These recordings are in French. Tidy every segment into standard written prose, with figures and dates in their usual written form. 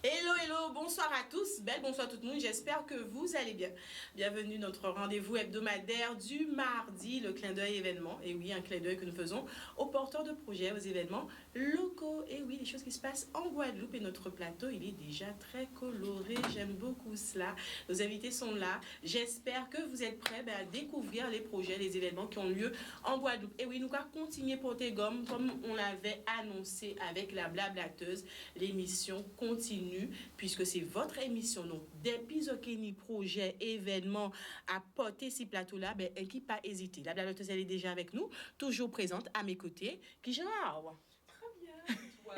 Hello, bonsoir à tous, bonsoir tout le monde, j'espère que vous allez bien. Bienvenue à notre rendez-vous hebdomadaire du mardi, le clin d'œil événement. Et oui, un clin d'œil que nous faisons aux porteurs de projets, aux événements locaux. Et oui, les choses qui se passent en Guadeloupe et notre plateau, il est déjà très coloré, j'aime beaucoup cela. Nos invités sont là, j'espère que vous êtes prêts à découvrir les projets, les événements qui ont lieu en Guadeloupe. Et oui, nous allons continuer porter gomme comme on l'avait annoncé avec la blablateuse. L'émission continue puisque c'est votre émission. Donc, depuis que projet, événement à porter ces plateaux-là, qui pas hésiter. La blablateuse, elle est déjà avec nous, toujours présente à mes côtés. Qui genre? Très bien, toi.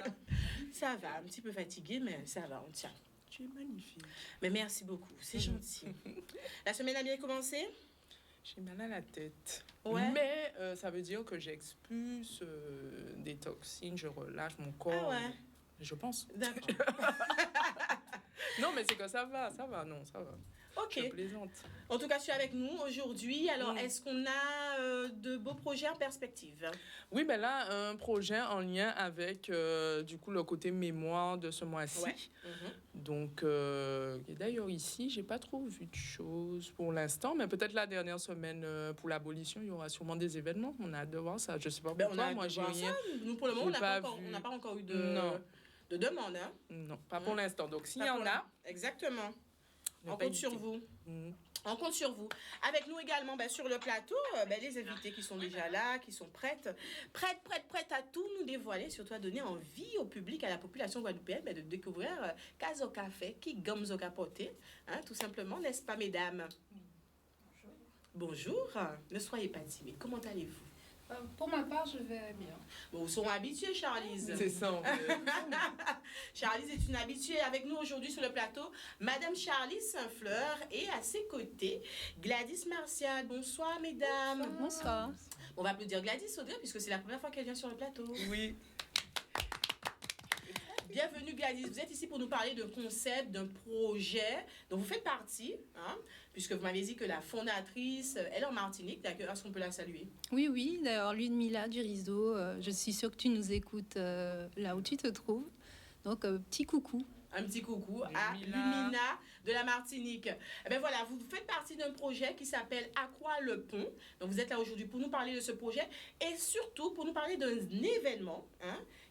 Ça va, un petit peu fatiguée, mais ça va, on tient. Tu es magnifique. Mais merci beaucoup, c'est gentil. La semaine a bien commencé? J'ai mal à la tête. Ouais. Mais ça veut dire que j'expulse des toxines, je relâche mon corps. Ah ouais. Je pense. D'accord. Non, mais c'est que ça va, non, ça va. Ok. Je plaisante. En tout cas, tu es avec nous aujourd'hui. Alors, est-ce qu'on a de beaux projets en perspective? Oui, ben là, un projet en lien avec, du coup, le côté mémoire de ce mois-ci. Ouais. Donc, et d'ailleurs, ici, j'ai pas trop vu de choses pour l'instant, mais peut-être la dernière semaine pour l'abolition, il y aura sûrement des événements. On a hâte de voir ça. Je sais pas pour toi, moi, j'ai rien. Nous, pour le moment, on j'ai n'a pas encore eu de demande. Hein? Non, pas pour l'instant. Donc, s'il y en a... Exactement. Ne On pas compte sur hésiter. vous. On compte sur vous. Avec nous également, sur le plateau, les invités qui sont déjà là, qui sont prêtes à tout nous dévoiler, surtout à donner envie au public, à la population guadeloupéenne, de découvrir Caso Café, qui gomme zo capoté, tout simplement, n'est-ce pas, mesdames? Bonjour. Ne soyez pas timide. Comment allez-vous? Pour ma part, je vais bien. Bon, vous sont habitués, Charlize. C'est ça, en fait. Charlize est une habituée avec nous aujourd'hui sur le plateau. Madame Charlize Saint-Fleur et à ses côtés, Gladys Martial. Bonsoir, mesdames. Bonsoir. On va applaudir Gladys Audrey puisque c'est la première fois qu'elle vient sur le plateau. Oui. Bienvenue Gladys, vous êtes ici pour nous parler d'un concept, d'un projet dont vous faites partie, puisque vous m'avez dit que la fondatrice, elle est en Martinique, d'accord, est-ce qu'on peut la saluer? Oui, d'ailleurs, Ludmilla du Riso, je suis sûre que tu nous écoutes là où tu te trouves. Donc, petit coucou. Un petit coucou à Lumina de la Martinique. Eh bien voilà, vous faites partie d'un projet qui s'appelle Aqua le Pont. Donc vous êtes là aujourd'hui pour nous parler de ce projet et surtout pour nous parler d'un événement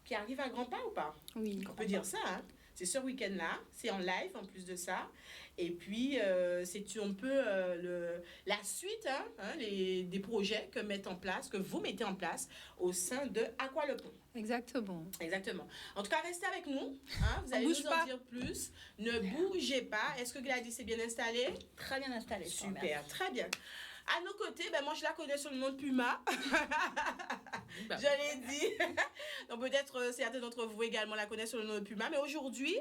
qui arrive à grands pas ou pas? Oui. On peut dire ça, C'est ce week-end-là, c'est en live en plus de ça. Et puis, c'est un peu la suite des projets que vous mettez en place au sein de Aqua le Pont. Exactement. En tout cas, restez avec nous. Vous allez nous en dire plus. Ne bougez pas. Est-ce que Gladys est bien installée? Très bien installée. Super, très bien. À nos côtés, moi je la connais sous le nom de Puma. Je l'ai dit. Donc peut-être certains d'entre vous également la connaissent sous le nom de Puma. Mais aujourd'hui,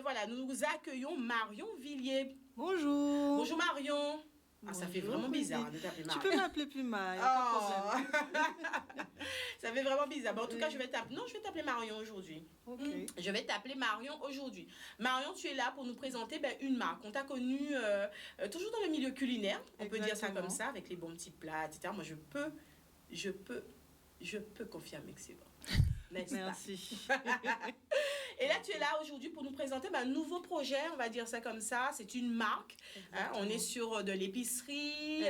voilà, nous accueillons Marion Villiers. Bonjour. Bonjour Marion. Bonjour. Ça fait vraiment bizarre de t'appeler Marion. Tu peux m'appeler Puma. Ça fait vraiment bizarre. En tout cas, je vais t'appeler Marion aujourd'hui. Okay. Je vais t'appeler Marion aujourd'hui. Marion, tu es là pour nous présenter une marque. On t'a connue toujours dans le milieu culinaire. On peut dire ça comme ça, avec les bons petits plats, etc. Moi, je peux confirmer que c'est bon. Merci. Et là, tu es là aujourd'hui pour nous présenter un nouveau projet, on va dire ça comme ça. C'est une marque. On est sur de l'épicerie.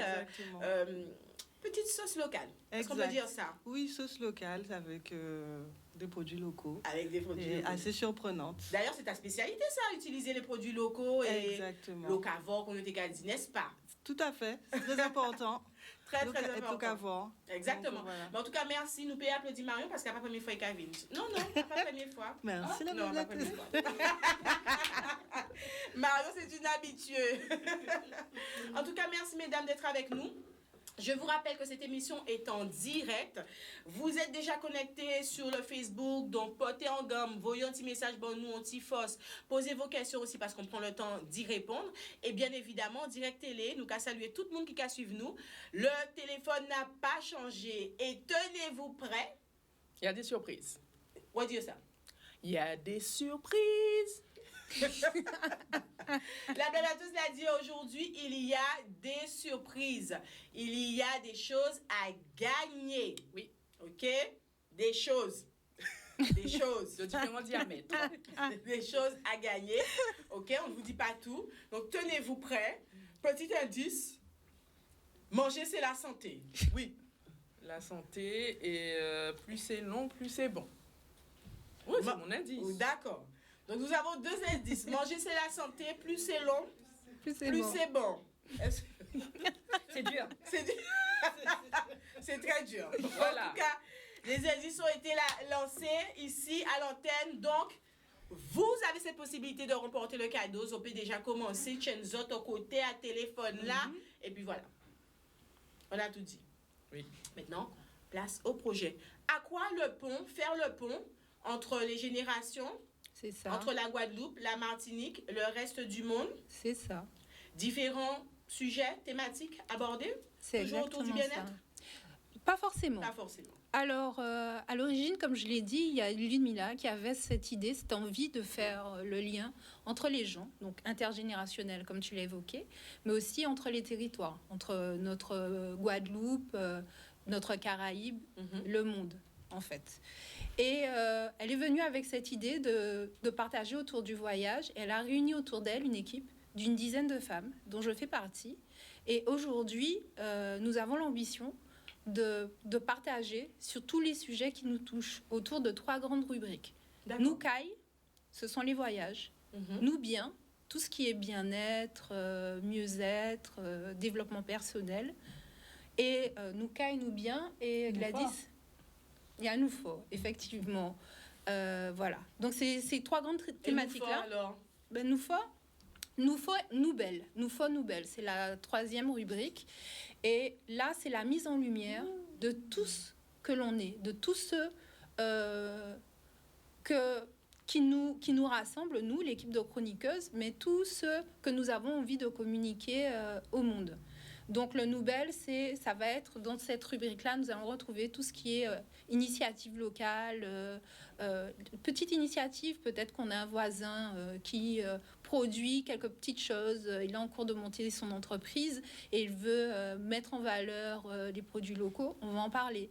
Petite sauce locale. Est-ce qu'on peut dire ça? Oui, sauce locale avec des produits locaux. Avec des produits locaux. Assez surprenante. D'ailleurs, c'est ta spécialité, ça, utiliser les produits locaux et locavores, qu'on te dit, n'est-ce pas? Tout à fait. C'est très important. Très important. Locavore. Exactement. Donc, voilà. En tout cas, merci. Nous pouvons applaudir Marion parce qu'elle n'a pas première fois qu'elle vient. Non, pas première fois. Merci, la non, pas première fois. Marion, c'est une habituée. En tout cas, merci, mesdames, d'être avec nous. Je vous rappelle que cette émission est en direct. Vous êtes déjà connectés sur le Facebook, donc portez en gomme, voyez un petit message, nous, un petit fausse. Posez vos questions aussi parce qu'on prend le temps d'y répondre. Et bien évidemment, direct télé, nous qu'à saluer tout le monde qui a suivi nous. Le téléphone n'a pas changé et tenez-vous prêts. Il y a des surprises. On va dire ça. Il y a des surprises. La belle à tous l'a dit aujourd'hui, il y a des surprises. Il y a des choses à gagner. Oui. OK? Des choses. Des choses. De différents diamètres. Des choses à gagner. OK? On ne vous dit pas tout. Donc, tenez-vous prêts. Petit indice. Manger, c'est la santé. Oui. La santé, et plus c'est long, plus c'est bon. Oui, c'est mon indice. D'accord. Donc, nous avons 2 indices. Manger, c'est la santé. Plus c'est long, Plus c'est plus bon. c'est bon. C'est dur. C'est dur. C'est très dur. Voilà. En tout cas, les indices ont été lancés ici à l'antenne. Donc, vous avez cette possibilité de remporter le cadeau. Vous pouvez déjà commencer. Chenzo, ton côté à téléphone là. Et puis voilà. On a tout dit. Oui. Maintenant, place au projet. À quoi le pont, faire le pont entre les générations, C'est ça. entre la Guadeloupe, la Martinique, le reste du monde? C'est ça. Différents sujets, thématiques abordés? C'est Toujours autour du exactement bien-être? ça. Pas forcément. Pas forcément. Alors, à l'origine, comme je l'ai dit, il y a Ludmilla qui avait cette idée, cette envie de faire le lien entre les gens, donc intergénérationnel, comme tu l'as évoqué, mais aussi entre les territoires, entre notre Guadeloupe, notre Caraïbe, le monde, en fait. Et elle est venue avec cette idée de partager autour du voyage. Elle a réuni autour d'elle une équipe d'une dizaine de femmes, dont je fais partie. Et aujourd'hui, nous avons l'ambition de partager sur tous les sujets qui nous touchent autour de 3 grandes rubriques. D'accord. Nous Kai, ce sont les voyages. Nous bien, tout ce qui est bien-être, mieux-être, développement personnel. Et nous Kai, nous bien. Et Nous Gladys, fort. il y a nous fort, effectivement. Voilà. Donc c'est ces 3 grandes thématiques-là. Alors, Ben, nous fort. Nous faut nous belle, c'est la 3e rubrique. Et là, c'est la mise en lumière de tout ce que l'on est, de tous ceux qui nous rassemblent, nous, l'équipe de chroniqueuses, mais tous ceux que nous avons envie de communiquer au monde. Donc le Noubel, ça va être dans cette rubrique-là, nous allons retrouver tout ce qui est initiative locale, petite initiative, peut-être qu'on a un voisin qui produit quelques petites choses, il est en cours de monter son entreprise et il veut mettre en valeur les produits locaux, on va en parler.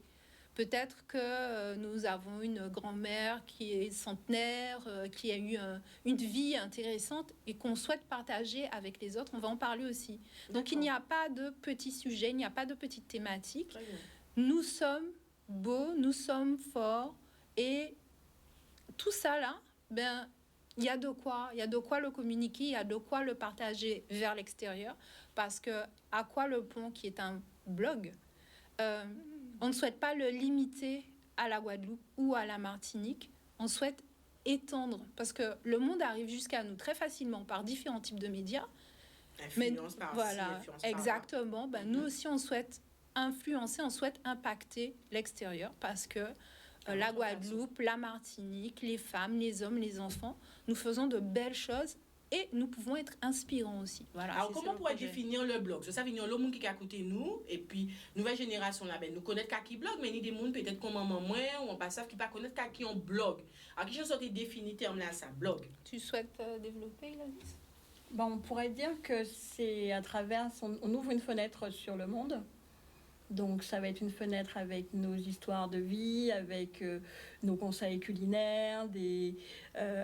Peut-être que nous avons une grand-mère qui est centenaire, qui a eu une vie intéressante et qu'on souhaite partager avec les autres. On va en parler aussi. Donc, il n'y a pas de petits sujets, il n'y a pas de petites thématiques. Nous sommes beaux, nous sommes forts. Et tout ça, là, ben, il y a de quoi le communiquer, il y a de quoi le partager vers l'extérieur. Parce que À quoi le pont, qui est un blog, on ne souhaite pas le limiter à la Guadeloupe ou à la Martinique. On souhaite étendre, parce que le monde arrive jusqu'à nous très facilement par différents types de médias. influence par Voilà, influence par là. exactement. Ben, nous aussi, on souhaite influencer, on souhaite impacter l'extérieur, parce que la Guadeloupe, la Martinique, les femmes, les hommes, les enfants, nous faisons de belles choses. Et nous pouvons être inspirants aussi. Voilà, Alors, c'est comment ça on pourrait le projet. définir le blog? Ça veut dire le monde qui a écouté nous, et puis, nouvelle génération là, ben, nous connaître qui blog, mais il y a des gens peut-être comme maman, ou on pas savent qui pas connaître qui on blog. Alors, qui sont définis terme là, ça, blog? Tu souhaites développer, Gladys? Ben, on pourrait dire que c'est à travers... On ouvre une fenêtre sur le monde. Donc, ça va être une fenêtre avec nos histoires de vie, avec nos conseils culinaires.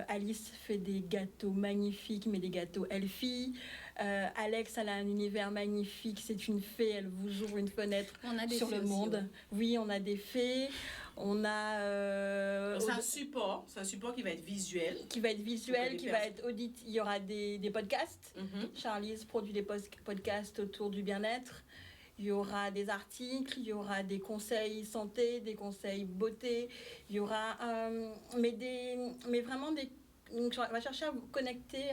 Alice fait des gâteaux magnifiques, mais des gâteaux elfie. Alex, elle a un univers magnifique. C'est une fée, elle vous ouvre une fenêtre sur le monde. Ouais. Oui, on a des fées. On a... C'est un support qui va être visuel. qui va être visuel, Pour qui les va être audit. Il y aura des podcasts. Charlize produit des podcasts autour du bien-être. Il y aura des articles, il y aura des conseils santé, des conseils beauté. Il y aura... mais vraiment des... On va chercher à vous connecter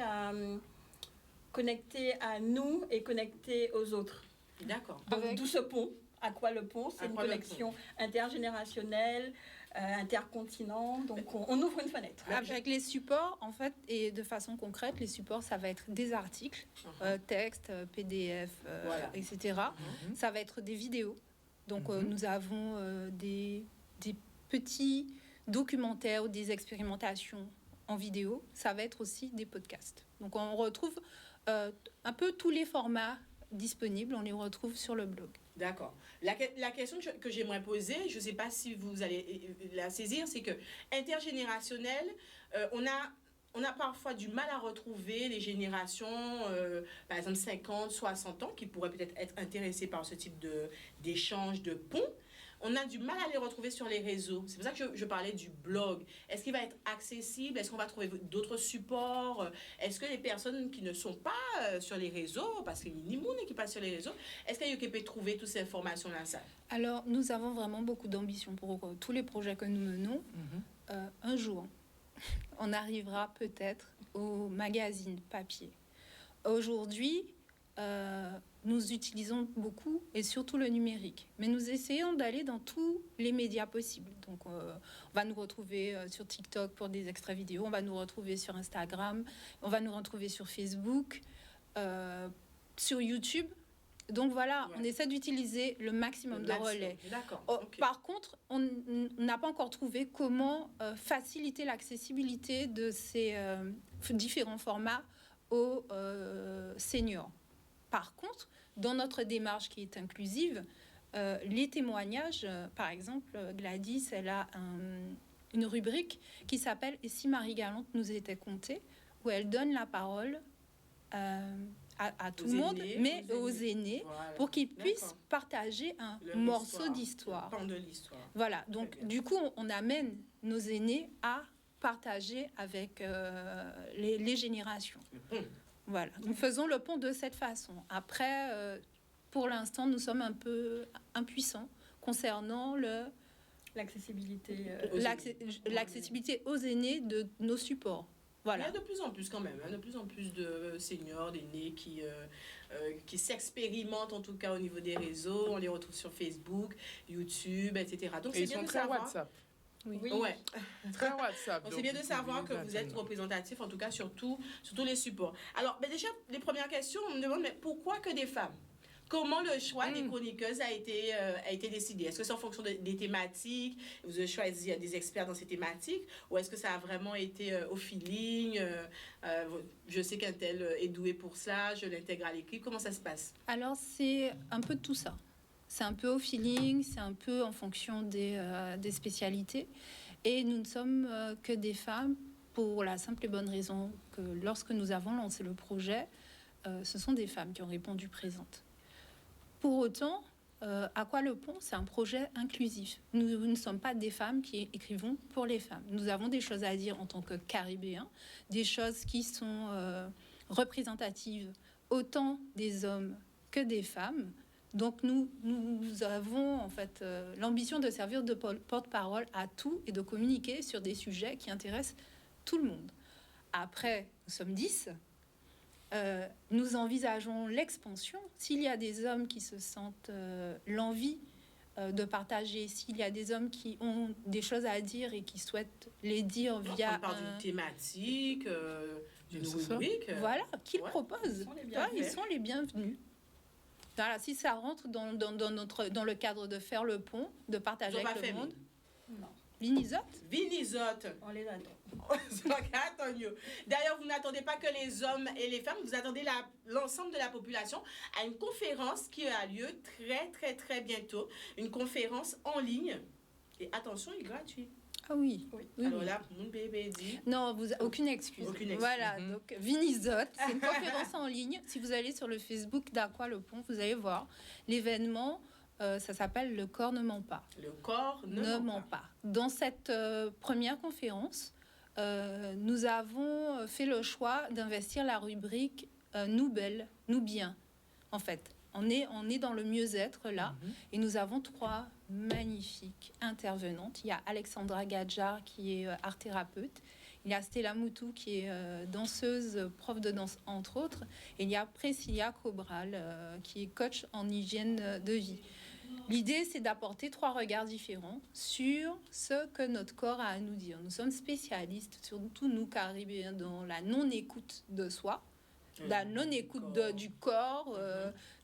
à nous et connecter aux autres. D'accord. Donc, Avec- d'où ce pont. À quoi le pont? C'est À une quoi le connexion intergénérationnelle, intercontinent. Donc, on ouvre une fenêtre. Avec les supports, en fait, et de façon concrète, les supports, ça va être des articles, textes, PDF, Voilà. etc. Ça va être des vidéos. Donc, nous avons des petits documentaires ou des expérimentations en vidéo, ça va être aussi des podcasts. Donc on retrouve un peu tous les formats disponibles, on les retrouve sur le blog. D'accord. La question que j'aimerais poser, je ne sais pas si vous allez la saisir, c'est que intergénérationnel, on a parfois du mal à retrouver les générations, par exemple 50, 60 ans, qui pourraient peut-être être intéressées par ce type d'échange, de pont. On a du mal à les retrouver sur les réseaux. C'est pour ça que je parlais du blog. Est-ce qu'il va être accessible? Est-ce qu'on va trouver d'autres supports? Est-ce que les personnes qui ne sont pas sur les réseaux, parce qu'il y a ni monde qui passe sur les réseaux, est-ce qu'il y a peut trouver toutes ces informations-là? Alors, nous avons vraiment beaucoup d'ambition pour tous les projets que nous menons. Un jour, on arrivera peut-être au magazine papier. Aujourd'hui, nous utilisons beaucoup et surtout le numérique. Mais nous essayons d'aller dans tous les médias possibles. Donc, on va nous retrouver sur TikTok pour des extraits vidéo, on va nous retrouver sur Instagram, on va nous retrouver sur Facebook, sur YouTube. Donc voilà, on essaie d'utiliser le maximum de relais. D'accord. Okay. Par contre, on n'a pas encore trouvé comment faciliter l'accessibilité de ces différents formats aux seniors. Par contre, dans notre démarche qui est inclusive, les témoignages, par exemple, Gladys, elle a une rubrique qui s'appelle « Et si Marie Galante nous était contée ?» où elle donne la parole à tout le monde, mais aux aînés, voilà, pour qu'ils puissent partager un morceau d'histoire. De l'histoire. Voilà, donc du coup, on amène nos aînés à partager avec les générations. Voilà, nous faisons le pont de cette façon. Après, pour l'instant, nous sommes un peu impuissants concernant l'accessibilité aux aînés de nos supports. Voilà. Il y a de plus en plus quand même, de plus en plus de seniors, d'aînés qui s'expérimentent en tout cas au niveau des réseaux. On les retrouve sur Facebook, YouTube, etc. Donc c'est bien de savoir. WhatsApp. Oui. Ouais. Très WhatsApp. Donc c'est bien de savoir que vous êtes représentatif, en tout cas sur tous les supports. Alors, déjà, les premières questions, on me demande, mais pourquoi que des femmes? Comment le choix des chroniqueuses a été décidé? Est-ce que c'est en fonction des thématiques? Vous avez choisi des experts dans ces thématiques? Ou est-ce que ça a vraiment été au feeling? Je sais qu'un tel est doué pour ça, je l'intègre à l'équipe. Comment ça se passe? Alors, c'est un peu de tout ça. C'est un peu au feeling, c'est un peu en fonction des spécialités. Et nous ne sommes que des femmes pour la simple et bonne raison que lorsque nous avons lancé le projet, ce sont des femmes qui ont répondu présentes. Pour autant, À quoi le pont, c'est un projet inclusif. Nous ne sommes pas des femmes qui écrivons pour les femmes. Nous avons des choses à dire en tant que Caribéens, des choses qui sont représentatives autant des hommes que des femmes. Donc nous avons en fait l'ambition de servir de porte-parole à tout et de communiquer sur des sujets qui intéressent tout le monde. Après, nous sommes 10. Nous envisageons l'expansion. S'il y a des hommes qui se sentent l'envie de partager, s'il y a des hommes qui ont des choses à dire et qui souhaitent les dire via... On parle d'une thématique, d'une rubrique. Voilà, qu'ils proposent. Ils sont les bienvenus. Voilà, si ça rentre dans le cadre de faire le pont, de partager avec le monde. Non. Vinizote. On les attend. D'ailleurs, vous n'attendez pas que les hommes et les femmes, vous attendez l'ensemble de la population à une conférence qui a lieu très, très, très bientôt. Une conférence en ligne. Et attention, il est gratuit. Ah oui. Alors là, mon bébé dit... Non, aucune excuse. Voilà, donc Vinizote, c'est une conférence en ligne. Si vous allez sur le Facebook d'Aqua Le Pont, vous allez voir l'événement. Ça s'appelle « Le corps ne ment pas ». Le corps ne ment pas. Dans cette première conférence, nous avons fait le choix d'investir la rubrique « Nous belles, nous bien ». En fait, on est dans le mieux-être là, et nous avons 3 magnifiques intervenantes. Il y a Alexandra Gadjar qui est art-thérapeute, il y a Stella Moutou qui est danseuse, prof de danse entre autres, et il y a Priscilla Cobral qui est coach en hygiène de vie. L'idée, c'est d'apporter 3 regards différents sur ce que notre corps a à nous dire. Nous sommes spécialistes, surtout nous Caribéens, dans la non-écoute de soi, la non-écoute du corps,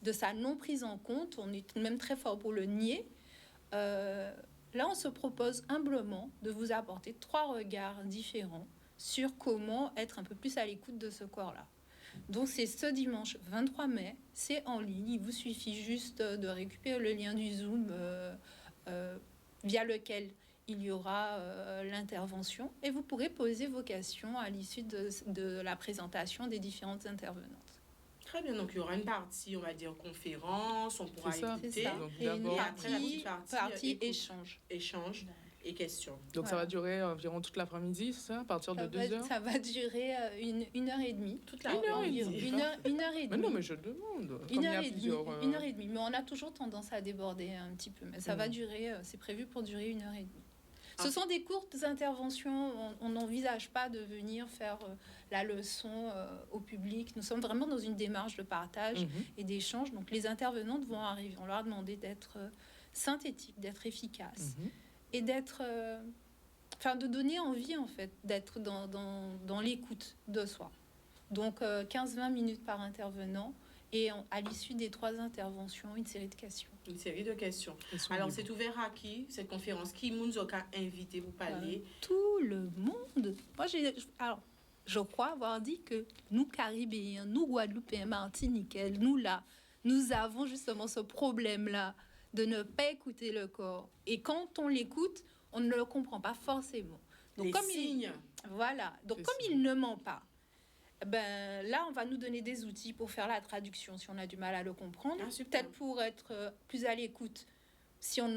de sa non-prise en compte. On est même très fort pour le nier. Là, on se propose humblement de vous apporter 3 regards différents sur comment être un peu plus à l'écoute de ce corps-là. Donc c'est ce dimanche 23 mai, c'est en ligne. Il vous suffit juste de récupérer le lien du Zoom via lequel il y aura l'intervention et vous pourrez poser vos questions à l'issue de la présentation des différentes intervenantes. Très bien, donc il y aura une partie, on va dire, conférence, on pourra écouter. C'est ça. Donc, Et une d'abord, après, la petite partie écoute, échange. échange et questions. Donc Voilà. ça va durer environ toute l'après-midi, c'est ça, à partir de 2 heures? Ça va durer une heure et demie. Toute la Une heure et environ. demie. Une heure et demie. Mais non, mais je demande. Comme Une il y heure a et demie. plusieurs, Une heure et demie. Mais on a toujours tendance à déborder un petit peu. Mais ça va durer, c'est prévu pour durer une heure et demie. Ce sont des courtes interventions. On n'envisage pas de venir faire la leçon au public. Nous sommes vraiment dans une démarche de partage et d'échange. Donc les intervenantes vont arriver. On leur a demandé d'être synthétiques, d'être efficaces et d'être... de donner envie, en fait, d'être dans l'écoute de soi. Donc, 15-20 minutes par intervenant. Et à l'issue des 3 interventions, une série de questions. Une série de questions. Alors, c'est ouvert à qui, cette conférence? Qui nous a invité pour parler? Tout le monde. Moi, je crois avoir dit que nous, Caribéens, nous, Guadeloupéens, Martiniquais, nous, là, nous avons justement ce problème-là de ne pas écouter le corps. Et quand on l'écoute, on ne le comprend pas forcément. Donc, Les signes. Voilà. Donc, comme il ne ment pas, là, on va nous donner des outils pour faire la traduction si on a du mal à le comprendre. Peut-être pour être plus à l'écoute si on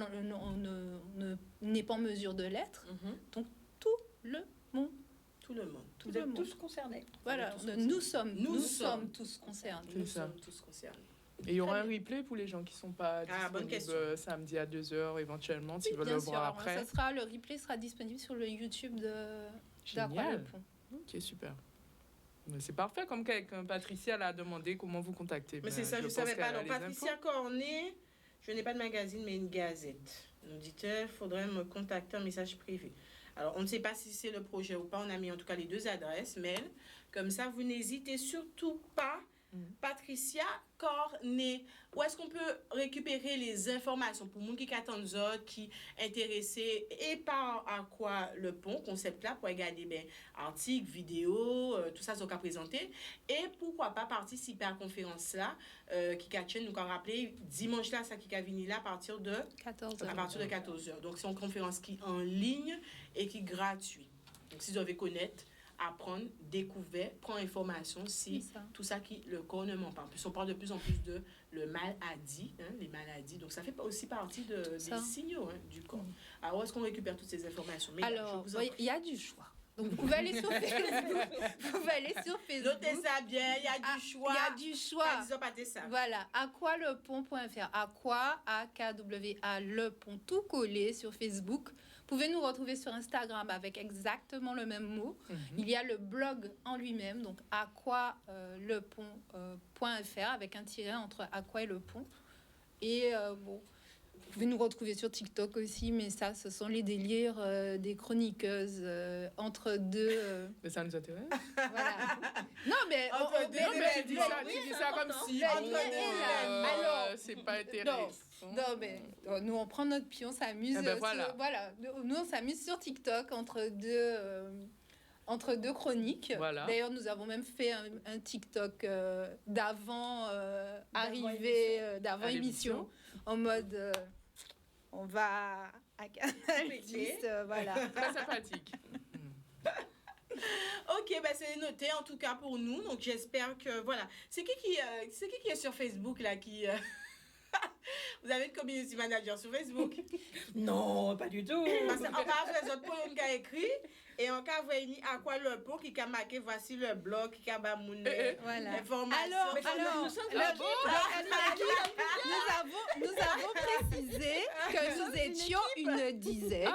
n'est pas en mesure de l'être. Donc, tout le monde. Tout le monde. Vous êtes tous concernés. Voilà, nous sommes tous concernés. Nous sommes tous concernés. Et il y aura un replay pour les gens qui ne sont pas bonne question. disponibles samedi à 2 heures, éventuellement, s'ils veulent bien le sûr. voir Alors, après. le replay sera disponible sur le YouTube d'Aqua Génial. Le Pont. Ok, super. Mais c'est parfait, comme quelqu'un, Patricia l'a demandé comment vous contacter. Mais c'est ça, je ne savais pas. Alors, Patricia Cornet, je n'ai pas de magazine, mais une gazette. Nous dit-elle, il faudrait me contacter en message privé. Alors, on ne sait pas si c'est le projet ou pas. On a mis en tout cas les 2 adresses mail. Comme ça, vous n'hésitez surtout pas. Patricia Cornet, où est-ce qu'on peut récupérer les informations pour les gens qui attendent qui sont intéressés et par Aqua Le Pont, concept là, pour regarder articles, vidéos, tout ça, ce qu'on a présenté. Et pourquoi pas participer à la conférence là, qui a nous a rappelé dimanche là, ça qui a venu là à partir de 14 à partir de 14h. Donc, c'est une conférence qui est en ligne et qui est gratuite. Donc, si vous devez connaître, apprendre, découvrir, prendre information si tout ça qui le corps ne ment pas. En plus, on parle de plus en plus de le maladie, les maladies. Donc, ça fait aussi partie des signaux du corps. Alors, où est-ce qu'on récupère toutes ces informations? Mais alors, il y a du choix. Donc, vous pouvez aller sur Facebook. Notez ça bien, il y a du choix. Il y a du choix. Voilà, aqualepont.fr. Aqua, A-K-W-A, le pont, tout collé sur Facebook. Vous pouvez nous retrouver sur Instagram avec exactement le même mot. Il y a le blog en lui-même, donc aqualepont.fr avec un tiret entre aqua et le pont. Et vous pouvez nous retrouver sur TikTok aussi, mais ça, ce sont les délires des chroniqueuses entre deux... Mais ça nous intéresse. Voilà. Non, mais... tu dis ça comme si... alors, c'est pas intéressant. Non, mais nous, on prend notre pied, on s'amuse. Voilà. Nous, on s'amuse sur TikTok entre deux chroniques. Voilà. D'ailleurs, nous avons même fait un TikTok d'avant arrivée, d'avant émission, en mode on va à Canal 10, voilà. Très sympathique. Ok, c'est noté en tout cas pour nous. Donc j'espère que voilà. C'est qui est sur Facebook là qui Vous avez une community manager sur Facebook? Non, pas du tout. Parce qu'en cas, les autres points qui a écrit et en cas, vous avez à quoi le pot qui a marqué voici le blog qui a mon information. Alors, nous avons précisé que nous étions une dizaine.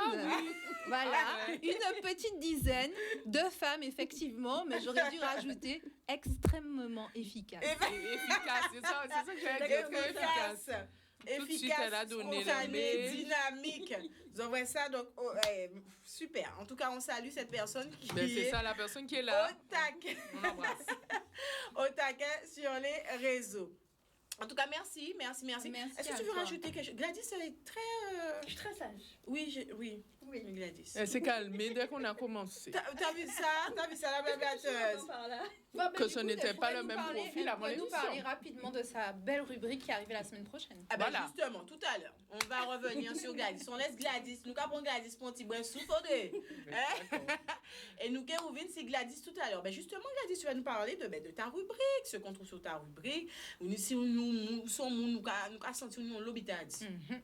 Voilà, une petite dizaine de femmes, effectivement, mais j'aurais dû rajouter extrêmement efficace. Efficace, c'est ça que j'allais dire, efficace. Tout de suite, elle a donné le mail. Dynamique. Vous envoyez ça, donc, super. En tout cas, on salue cette personne qui c'est ça, la personne qui est là. Au taquet. On l'embrasse. Au taquet sur les réseaux. En tout cas, merci. Merci Est-ce que à tu veux toi. rajouter quelque chose? Gladys, elle est très... Je suis très sage. Oui, Oui. Gladys. Elle s'est calmée dès qu'on a commencé. T'as vu ça? la blablateuse? Par là. Que ce n'était pas le même profil avant Elle nous l'émission. parler rapidement de sa belle rubrique qui arrive la semaine prochaine. Ah ben Voilà. justement, tout à l'heure, on va revenir sur Gladys. On laisse Gladys, nous capons Gladys pour un petit brin soufflé. Et nous Kérouvine, c'est Gladys tout à l'heure. Ben justement, Gladys, tu vas nous parler de ta rubrique, ce qu'on trouve sur ta rubrique. Si nous sommes, nous senti nous l'hôpital.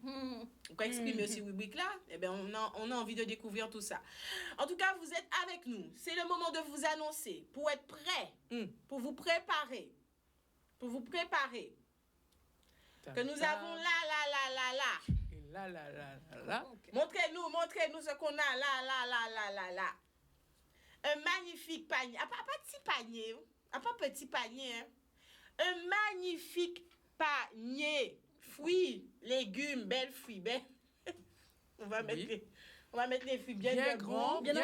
Nous exprimer aussi rubrique là, eh ben on a envie de découvrir tout ça. En tout cas, vous êtes avec nous. C'est le moment de vous annoncer pour être prêts, pour vous préparer. Que nous avons là. Et là. Montrez-nous ce qu'on a là. Un magnifique panier. Pas petit panier. Hein. Un magnifique panier. Fruits, légumes, belles fruits. On va mettre les fruits bien grands, bien longs,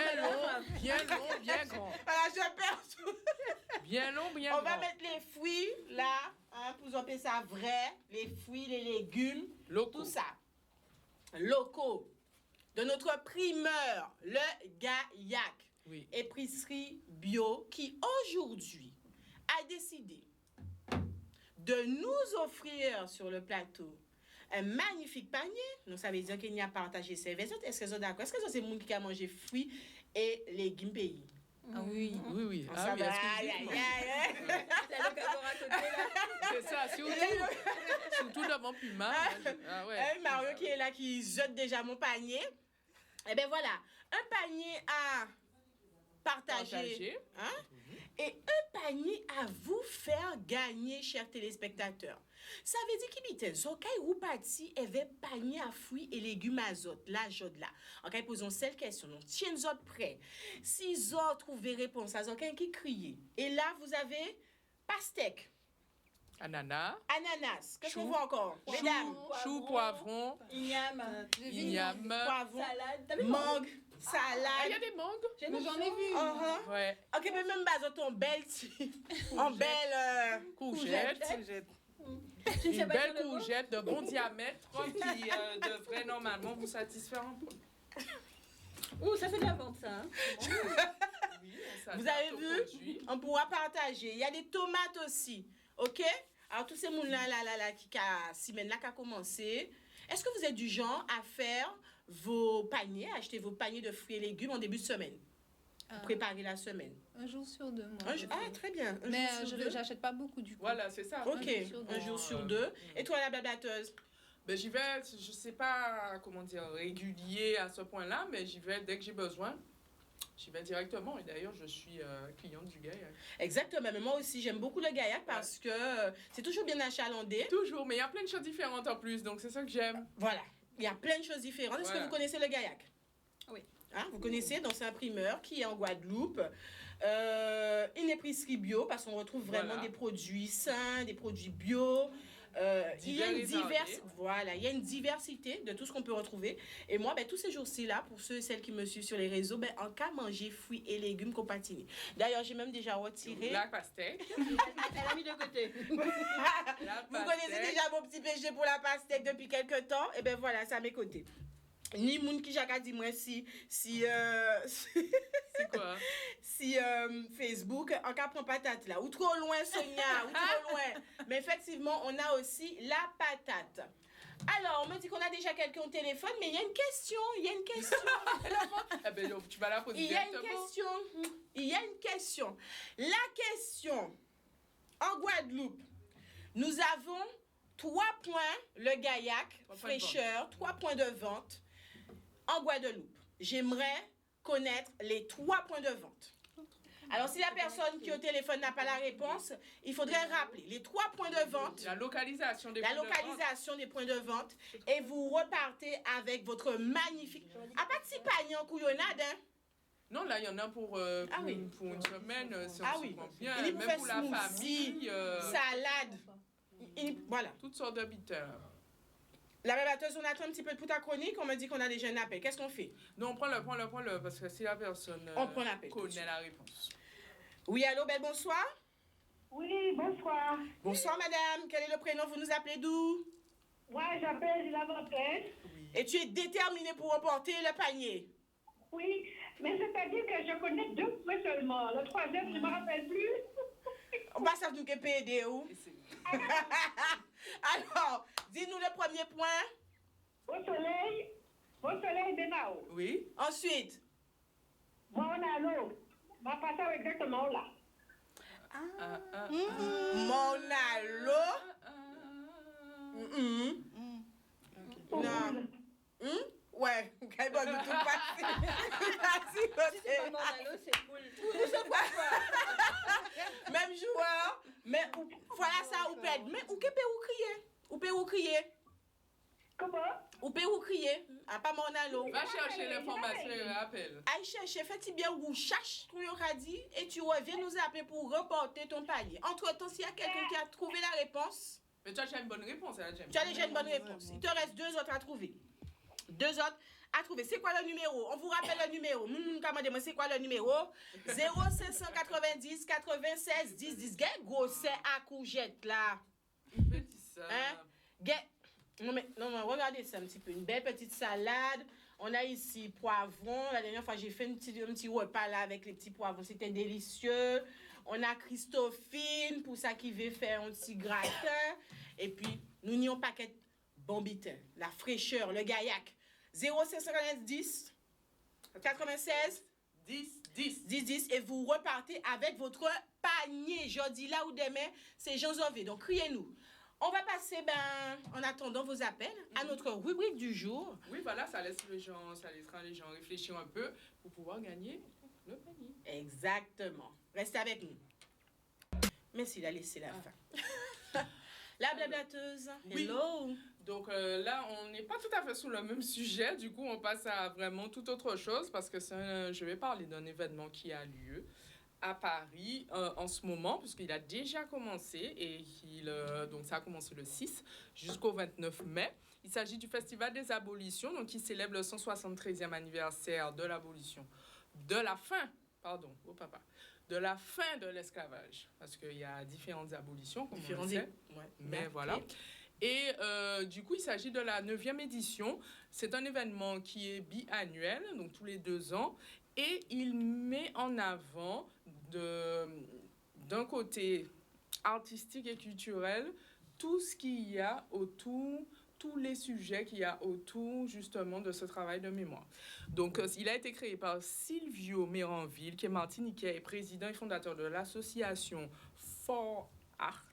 bien grands. Voilà, je perds tout. Bien long, bien On grand. va mettre les fruits là, pour appeler ça vrai. Les fruits, les légumes, Locaux. tout ça. Locaux. De notre primeur, le Gaillac. Oui. Épicerie bio qui aujourd'hui a décidé de nous offrir sur le plateau un magnifique panier. Donc ça veut dire qu'il n'y a pas partagé ses autres. Est-ce que vous êtes d'accord? Est-ce que c'est le monde qui a mangé fruits et légumes pays? Ah oui. Oui. On Ah s'en oui, va. excusez-moi. C'est ça, surtout devant Puma. Ah ouais. Mario qui est là, qui jette déjà mon panier. Eh bien voilà, un panier à partager. Hein? Et un panier à vous faire gagner, chers téléspectateurs. Ça veut dire qu'il y a des ou parti avait panier à fruits et légumes azote, là, jode là. Ok, posons cette question. Donc, tiens autres prêts. Si vous trouvez réponse à quelqu'un qui crie. Et là, vous avez pastèque. Ananas. Qu'est-ce Chou. qu'on voit encore? Mesdames. Chou, poivron. Igname. Poivron. Salade. Mangue. Ah, il y Salade. a des mangues. Mais j'en ai vu. Uh-huh. Ouais. Ok, mais même base ton belle en belle Courgette. Tu ne sais Une pas belle dire le mot? courgette de bon diamètre qui devrait normalement vous satisfaire un peu. Ouh, ça fait de la vente, ça. Hein. Oui, on s'adapte Vous avez au vu? produit. On pourra partager. Il y a des tomates aussi. Ok? Alors, tous ces mouns là, qui a commencé. Est-ce que vous êtes du genre à faire vos paniers, acheter vos paniers de fruits et légumes en début de semaine? Préparer la semaine. Un jour sur deux, moi. Ah, très bien. Un Mais jour sur deux. j'achète pas beaucoup du coup. Voilà, c'est ça. Ok, un un jour sur deux. Et toi, la blablateuse? Ben, j'y vais, je sais pas comment dire, régulier à ce point-là, mais j'y vais dès que j'ai besoin. J'y vais directement. Et d'ailleurs, je suis cliente du Gaillac. Exactement. Mais moi aussi, j'aime beaucoup le Gaillac parce que c'est toujours bien achalandé. Toujours, mais il y a plein de choses différentes en plus, donc c'est ça que j'aime. Voilà. Il y a plein de choses différentes. Est-ce que Voilà. vous connaissez le Gaillac? Oui. Hein, vous connaissez, donc c'est un primeur qui est en Guadeloupe. Une épicerie bio, parce qu'on retrouve vraiment Voilà. des produits sains, des produits bio. Il y a une il y a une diversité de tout ce qu'on peut retrouver. Et moi, tous ces jours-ci là, pour ceux et celles qui me suivent sur les réseaux, en cas manger fruits et légumes compatini. D'ailleurs, j'ai même déjà retiré. La pastèque. Elle a mis de côté. Vous connaissez déjà mon petit péché pour la pastèque depuis quelques temps. Et bien voilà, c'est à mes côtés. Ni moun qui j'a dit moi si C'est quoi? si Facebook en cas prend patate là ou trop loin Sonia ou trop loin, mais effectivement on a aussi la patate. Alors on me dit qu'on a déjà quelqu'un au téléphone, mais il y a une question Eh ben, donc, tu vas la poser il y a une directement. question la question en Guadeloupe nous avons 3 points le Gaillac 3 points de fraîcheur 3 points de vente en Guadeloupe. J'aimerais connaître les 3 points de vente. Alors, si la personne qui est au téléphone n'a pas la réponse, il faudrait rappeler les 3 points de vente, La localisation des la points de vente. localisation des points de vente, et vous repartez avec votre magnifique... À pas de si panier en couillonnade, hein? Non, là, il y en a pour oui. pour une semaine, si on Ah se oui. comprend bien. Il est pour Même faire pour la smoothie, famille. Salade. Voilà. Toutes sortes de bitters. La babatteuse, on attend un petit peu pour ta chronique, on me dit qu'on a déjà un appel. Qu'est-ce qu'on fait? Non, prends-le, parce que si la personne On prend l'appel tout de connaît suite. la réponse. Oui, allô, bonsoir. Oui, bonsoir. Bonsoir madame, quel est le prénom? Vous nous appelez d'où? Moi, j'appelle la Montagne. Et tu es déterminée pour remporter le panier? Oui, mais c'est-à-dire que je connais 2 points seulement. Le troisième, je ne me rappelle plus. On va savoir nous qui PD où? Alors, dis-nous le premier point. Au soleil Benao. Oui. Ensuite. Mon anneau. Ma passage exactement là. Mon allo. Non. Ouais, quel bon tout passé. Si c'est pas mon anneau, c'est cool. Même joueur, mais voilà ça, ou peut mais ou que peut ou crier. Ou peut ou crier. Comment? Ou peut ou crier. À pas mon allo. Va chercher l'information et rappelle. Aïe chercher, fais-tu bien ou cherche ton dit et tu reviens nous appeler pour remporter ton panier. Entre-temps, s'il y a quelqu'un qui a trouvé la réponse. Mais toi, tu as une bonne réponse, hein, James. Tu as déjà une bonne réponse. Il te reste 2 autres à trouver. 2 autres à trouver. C'est quoi le numéro? On vous rappelle le numéro. Commandez-moi, c'est quoi le numéro? 0590 96 10 10. Quel gros c'est à courgette là? Petit ça. Hein? Non, regardez ça un petit peu. Une belle petite salade. On a ici poivron. La dernière fois, j'ai fait un petit repas là avec les petits poivrons. C'était délicieux. On a Christophine pour ça qui veut faire un petit gratin. Et puis, nous n'y avons paquet bombitin, la fraîcheur, le gaillac. 0590 96 10, 10. 10 10 et vous repartez avec votre panier. Jeudi là ou demain, c'est janvier. Donc, criez-nous. On va passer, en attendant vos appels, à notre rubrique du jour. Oui, voilà, ça laissera les gens réfléchir un peu pour pouvoir gagner le panier. Exactement. Restez avec nous. Merci d'aller laisser la fin. La blablateuse. Oui. Hello. Donc là, on n'est pas tout à fait sur le même sujet. Du coup, on passe à vraiment toute autre chose parce que je vais parler d'un événement qui a lieu à Paris en ce moment, puisqu'il a déjà commencé et donc ça a commencé le 6 jusqu'au 29 mai. Il s'agit du Festival des Abolitions, donc qui célèbre le 173e anniversaire de l'abolition, de la fin de l'esclavage, parce qu'il y a différentes abolitions, comme on le sait, mais voilà. Et du coup, il s'agit de la 9e édition. C'est un événement qui est biannuel, donc tous les 2 ans, et il met en avant d'un côté artistique et culturel tout ce qu'il y a autour, tous les sujets qu'il y a autour justement de ce travail de mémoire. Donc, il a été créé par Silvio Méranville, qui est martiniquais et président et fondateur de l'association For Art,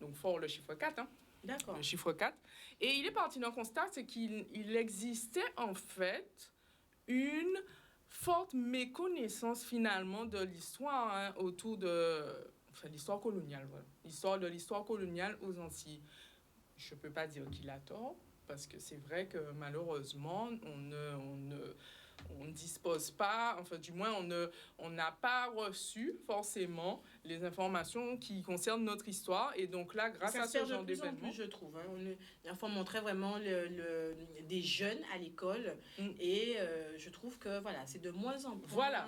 donc For le chiffre 4, hein. D'accord. Le chiffre 4. Et il est parti d'un constat, c'est qu'il existait en fait une forte méconnaissance finalement de l'histoire, hein, autour de l'histoire coloniale. Voilà. L'histoire coloniale aux Antilles. Je ne peux pas dire qu'il a tort, parce que c'est vrai que malheureusement, on ne dispose pas, enfin du moins on n'a pas reçu forcément les informations qui concernent notre histoire. Et donc là, grâce à ce genre d'événement, je trouve, hein, on montrait vraiment des jeunes à l'école et je trouve que voilà, c'est de moins en moins. Voilà.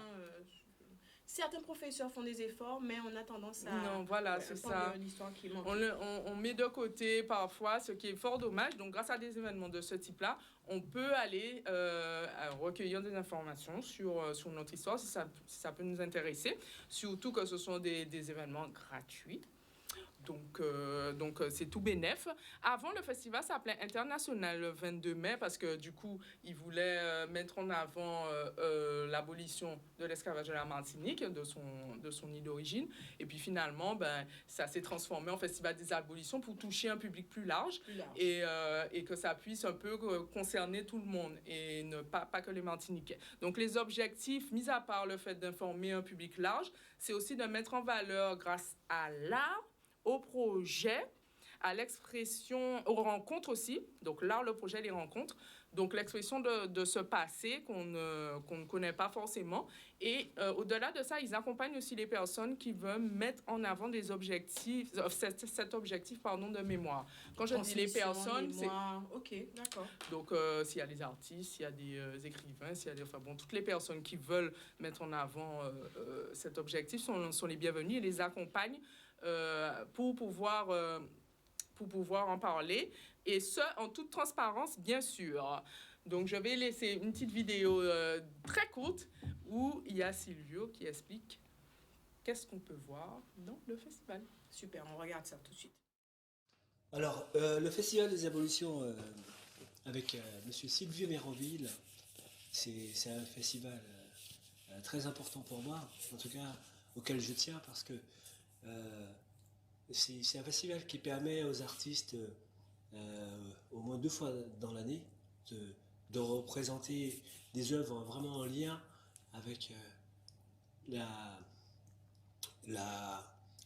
Certains professeurs font des efforts, mais on a tendance à... Non, voilà, c'est ça. L'histoire qui manque. On met de côté parfois, ce qui est fort dommage. Donc, grâce à des événements de ce type-là, on peut aller recueillir des informations sur notre histoire, si ça peut nous intéresser. Surtout que ce sont des événements gratuits. Donc c'est tout bénef. Avant, le festival s'appelait International le 22 mai parce que du coup, ils voulaient mettre en avant l'abolition de l'esclavage de la Martinique, de son île d'origine. Et puis finalement, ça s'est transformé en Festival des Abolitions pour toucher un public plus large. Et que ça puisse un peu concerner tout le monde et pas que les Martiniquais. Donc les objectifs, mis à part le fait d'informer un public large, c'est aussi de mettre en valeur grâce à l'art, au projet, à l'expression, aux rencontres aussi. Donc l'art, le projet, les rencontres. Donc l'expression de ce passé qu'on ne connaît pas forcément. Et au-delà de ça, ils accompagnent aussi les personnes qui veulent mettre en avant des objectifs, cet objectif de mémoire. Quand je dis les personnes, c'est... Ok, d'accord. Donc s'il y a des artistes, s'il y a des écrivains, toutes les personnes qui veulent mettre en avant cet objectif sont les bienvenues et les accompagnent pour pouvoir en parler, et ce, en toute transparence, bien sûr. Donc, je vais laisser une petite vidéo très courte où il y a Silvio qui explique qu'est-ce qu'on peut voir dans le festival. Super, on regarde ça tout de suite. Alors, le Festival des Abolitions avec Monsieur Silvio Méroville, c'est un festival très important pour moi, en tout cas auquel je tiens, parce que c'est un festival qui permet aux artistes au moins 2 fois dans l'année de représenter des œuvres vraiment en lien avec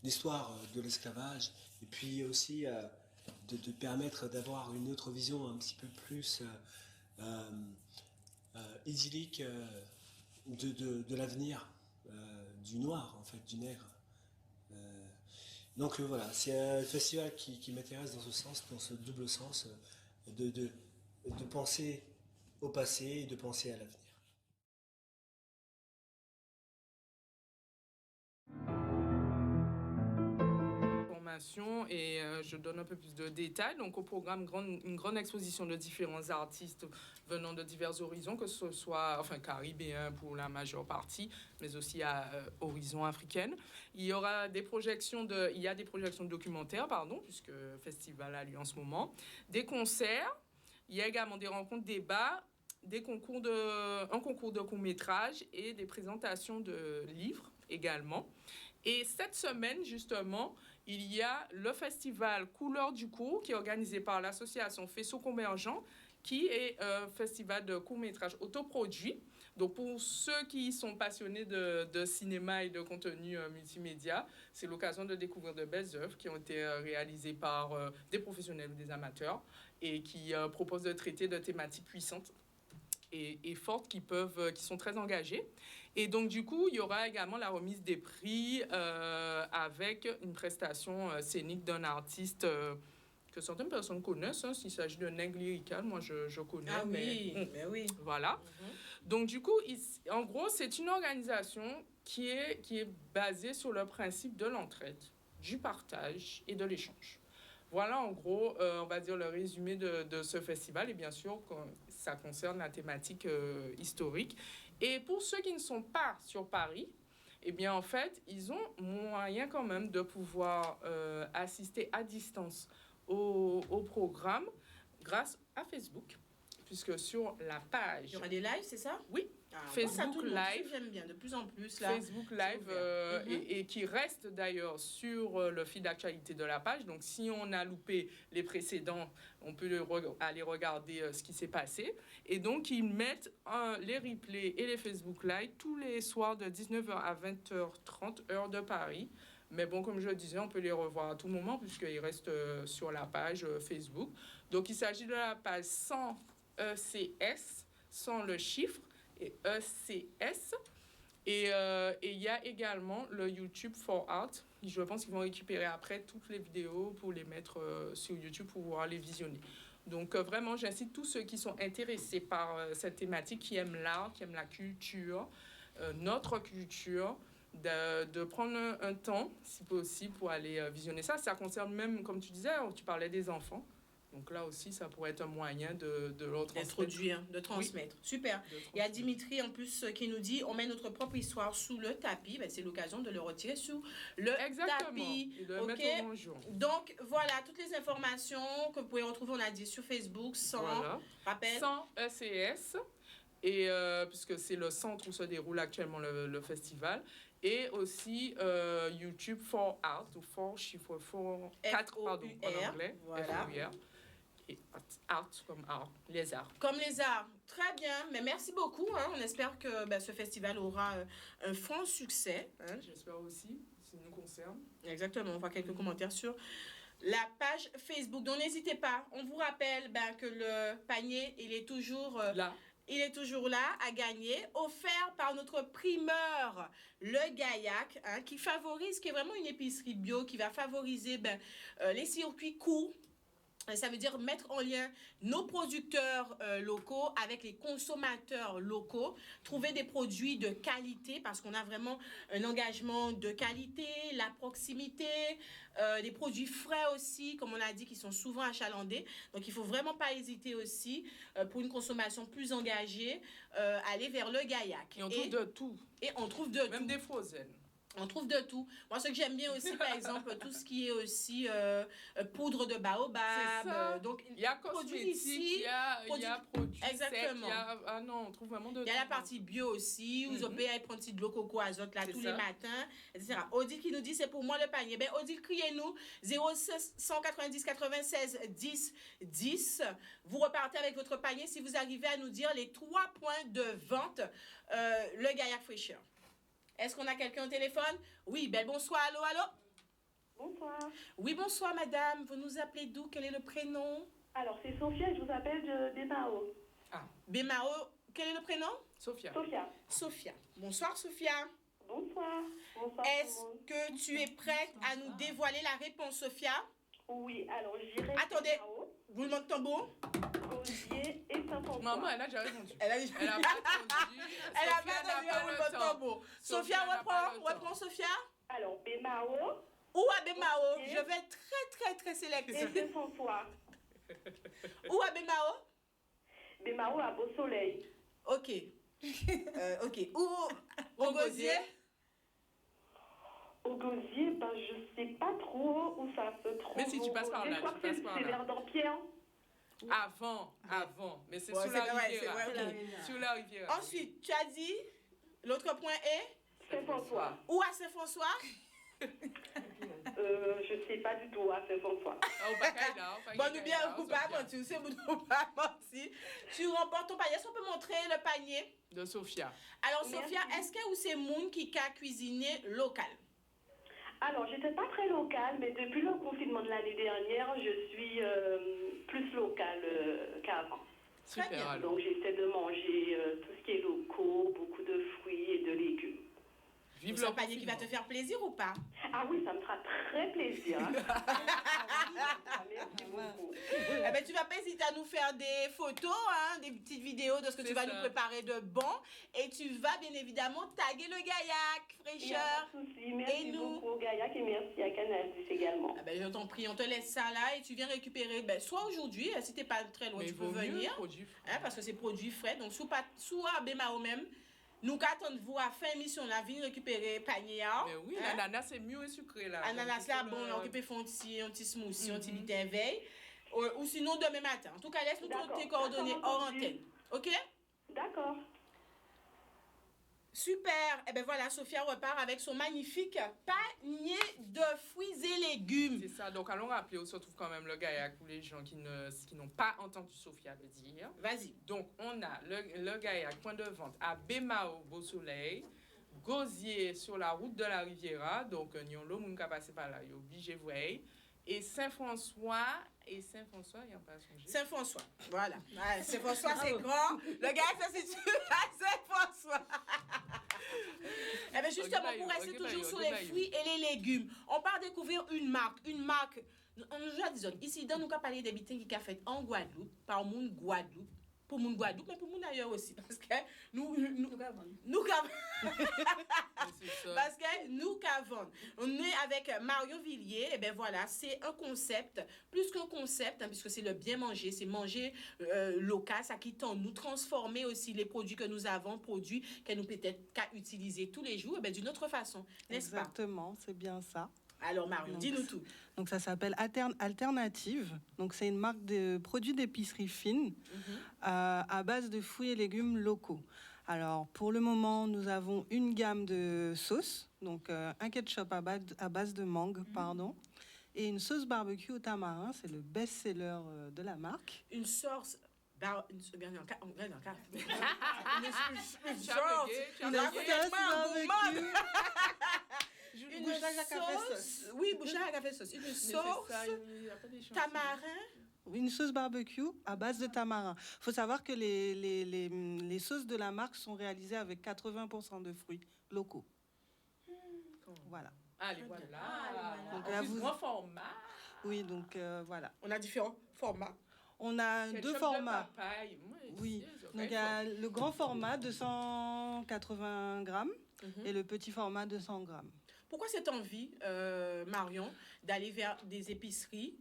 l'histoire de l'esclavage, et puis aussi de permettre d'avoir une autre vision un petit peu plus idyllique de l'avenir du noir, en fait, du nègre. Donc voilà, c'est un festival qui m'intéresse dans ce sens, dans ce double sens, de penser au passé et de penser à l'avenir. Et je donne un peu plus de détails. Donc, au programme, une grande exposition de différents artistes venant de divers horizons, que ce soit caribéens pour la majeure partie, mais aussi à horizon africaine. Il y a des projections documentaires, puisque le festival a lieu en ce moment, des concerts, il y a également des rencontres, débats, un concours de court-métrage et des présentations de livres également. Et cette semaine, justement, il y a le festival Couleurs du court, qui est organisé par l'association Faisceau Convergent, qui est un festival de court-métrage autoproduit. Donc, pour ceux qui sont passionnés de cinéma et de contenu multimédia, c'est l'occasion de découvrir de belles œuvres qui ont été réalisées par des professionnels ou des amateurs et qui proposent de traiter de thématiques puissantes et fortes qui sont très engagées. Et donc, du coup, il y aura également la remise des prix avec une prestation scénique d'un artiste que certaines personnes connaissent. S'il s'agit de Nègre Lyrical, moi, je connais. Ah oui, mais oui. Voilà. Donc, du coup, en gros, c'est une organisation qui est basée sur le principe de l'entraide, du partage et de l'échange. Voilà, en gros, on va dire le résumé de ce festival. Et bien sûr, ça concerne la thématique historique. Et pour ceux qui ne sont pas sur Paris, eh bien, en fait, ils ont moyen quand même de pouvoir assister à distance au programme grâce à Facebook, puisque sur la page... Il y aura des lives, c'est ça? Oui. Facebook Live, j'aime bien de plus en plus là. Facebook Live et qui reste d'ailleurs sur le fil d'actualité de la page. Donc si on a loupé les précédents, on peut aller regarder ce qui s'est passé. Et donc ils mettent les replays et les Facebook Live tous les soirs de 19h à 20h30 heure de Paris. Mais bon, comme je le disais, on peut les revoir à tout moment puisqu'ils restent sur la page Facebook. Donc il s'agit de la page 100 ECS, sans le chiffre, et ECS. Et il y a également le YouTube for Art. Je pense qu'ils vont récupérer après toutes les vidéos pour les mettre sur YouTube pour pouvoir les visionner. Donc vraiment, j'incite tous ceux qui sont intéressés par cette thématique, qui aiment l'art, qui aiment la culture, notre culture, de prendre un temps, si possible, pour aller visionner ça. Ça concerne même, comme tu disais, tu parlais des enfants. Donc là aussi, ça pourrait être un moyen de leur transmettre. D'introduire, de transmettre. Oui. Super. Il y a Dimitri, en plus, qui nous dit, on met notre propre histoire sous le tapis. Ben, c'est l'occasion de le retirer sous le tapis. Et de le mettre au bonjour. Donc, voilà, toutes les informations que vous pouvez retrouver, on a dit, sur Facebook, rappel. 100 ECS, et, puisque c'est le centre où se déroule actuellement le festival. Et aussi YouTube for Art, ou for chiffre, for 4, pardon, en anglais. Voilà. F-O-U-R. Et art comme art, les arts. Comme les arts. Très bien. Mais merci beaucoup. On espère que ce festival aura un franc succès. J'espère aussi, ça nous concerne. Exactement. On voit quelques commentaires sur la page Facebook. Donc, n'hésitez pas. On vous rappelle que le panier, il est toujours là. Il est toujours là à gagner, offert par notre primeur, le Gaillac, qui favorise, qui est vraiment une épicerie bio, qui va favoriser les circuits courts, Ça veut dire mettre en lien nos producteurs locaux avec les consommateurs locaux, trouver des produits de qualité parce qu'on a vraiment un engagement de qualité, la proximité, des produits frais aussi, comme on a dit, qui sont souvent achalandés. Donc, il ne faut vraiment pas hésiter aussi, pour une consommation plus engagée, aller vers le Gaillac. Et on trouve de tout. Et on trouve de tout. Même des frozen. On trouve de tout. Moi, ce que j'aime bien aussi, par exemple, tout ce qui est aussi poudre de baobab. C'est ça. Donc, Il y a produits cosmétiques, ici, il y a produits exactement. secs, ah non, on trouve vraiment de tout. Il y a la partie bio aussi, où vous pouvez prendre de l'eau coco azote là C'est tous ça. les matins, etc. Odile qui nous dit c'est pour moi le panier. Ben Odile, criez-nous 0190 96 10 10. Vous repartez avec votre panier si vous arrivez à nous dire les 3 points de vente, le Gaillac fraîcheur. Est-ce qu'on a quelqu'un au téléphone? Oui, belle bonsoir, allô, allô? Bonsoir. Oui, bonsoir madame, vous nous appelez d'où? Quel est le prénom? Alors, c'est Sophia, je vous appelle de Bémao. Bémao, quel est le prénom? Sophia. Sophia. Bonsoir Sophia. Bonsoir. Bonsoir. Est-ce que tu es prête à nous dévoiler la réponse, Sophia? Oui, alors j'irai. Attendez, roulement de tambour. Gosier et Saint-François. Maman, elle a déjà répondu. Elle a pas entendu. Elle a Sophia pas n'a entendu pas le le roulement de temps. tambour. Sophia, Sophia n'a pas le temps. reprends Sophia. Alors, Bémao Ou à Bémao, Ok. je vais être très et sélective. Saint-François. Ou à Bémao? Bémao à Beau Soleil. Ok. Ok. Ou au Gosier? Au Gosier, ben, je sais pas trop où ça se trouve. Mais si tu passes par là, Je crois tu que passes par c'est là. vers Dampierre. Avant. Mais c'est Ouais, sur c'est la vrai, rivière. c'est vrai, ok. Sur la rivière. Ensuite, tu as dit, l'autre point est Saint-François. où à Saint-François? Je sais pas du tout à Saint-François. Ah, au Bakaïda, Bon, nous bien, on ne pas mentir, c'est nous pas mentir. Tu remportes ton panier. Est-ce qu'on peut montrer le panier? De Sophia. Alors, Merci. Sophia, est-ce que ou c'est Moun qui a cuisiné local? Alors, j'étais pas très locale, mais depuis le confinement de l'année dernière, je suis plus locale qu'avant. Très bien. Super, alors. Donc, j'essaie de manger tout ce qui est locaux, beaucoup de fruits et de légumes. Vive C'est le un panier qui va te faire plaisir ou pas? Ah oui, ça me fera très plaisir. Merci beaucoup. Eh ben, tu vas pas hésiter à nous faire des photos, hein, des petites vidéos de ce que C'est tu vas ça. nous préparer de bon. Et tu vas bien évidemment taguer le Gaillac, Il n'y a fraîcheur. pas de souci. Merci Et nous? beaucoup, Gaillac, et merci à Canal 10 également. Ah ben, je t'en prie, on te laisse ça là et tu viens récupérer, ben, soit aujourd'hui, si t'es pas très loin, Mais tu il peux vaut mieux venir. produit. Hein, parce que c'est produit frais. Donc, sous Abemao même, nous attendons-vous à fin émission là, venir récupérer panier. Mais oui, hein. l'ananas c'est mieux sucré là. Ananas là, bon, on peut faire un petit smoothie, un petit bitin veille. Ou sinon demain matin. En tout cas, laisse-nous D'accord. tes coordonnées D'accord, hors entendu. antenne. OK? D'accord. Super. Et ben voilà, Sophia repart avec son magnifique panier de fruits et légumes. C'est ça, donc allons rappeler où se trouve quand même le Gaillac pour les gens qui n'ont pas entendu Sophia le dire. Vas-y. Donc on a le Gaillac, point de vente à Bémao, Beau Soleil, Gosier sur la route de la Riviera, donc nous le monde qui a passé par là, il est obligé de voir. Et Saint-François, il n'y a pas songé. Saint-François. Voilà. Ouais, Saint-François, c'est grand. Le gars, ça se situe à Saint-François. Eh bien, justement, pour rester toujours sur les fruits et les légumes, on part découvrir une marque. On nous a dit, ici, dans nous, on parler des bitins qui a fait en Guadeloupe, par mon Guadeloupe, pour mon Guadeloupe, mais pour mon ailleurs aussi. Parce que nous parce que nous qu'avons, on est avec Marion Villiers, et bien voilà, c'est un concept, plus qu'un concept, hein, puisque c'est le bien manger, c'est manger local, ça qui tend nous transformer aussi les produits que nous avons, produits que nous peut-être qu'à utiliser tous les jours, et bien d'une autre façon, n'est-ce pas? Exactement, c'est bien ça. Alors Marion, dis-nous tout. Donc ça s'appelle Alternative. Donc c'est une marque de produits d'épicerie fine à base de fruits et légumes locaux. Alors pour le moment, nous avons une gamme de sauces, donc un ketchup à base de mangue, pardon, et une sauce barbecue au tamarin. C'est le best-seller de la marque. Une sauce. Une sauce oui, Bouchard a café sauce. Une sauce tamarin. Une sauce barbecue à base de tamarin. Il faut savoir que les sauces de la marque sont réalisées avec 80% de fruits locaux. Voilà. Allez, voilà. Donc En là, plus, vous- grand format. Oui, donc voilà. On a différents formats. On a Ketchup deux de formats. papaye. Oui, donc il y a le grand format, 280 grammes, Mhm. et le petit format, 200 grammes. Pourquoi cette envie, Marion, d'aller vers des épiceries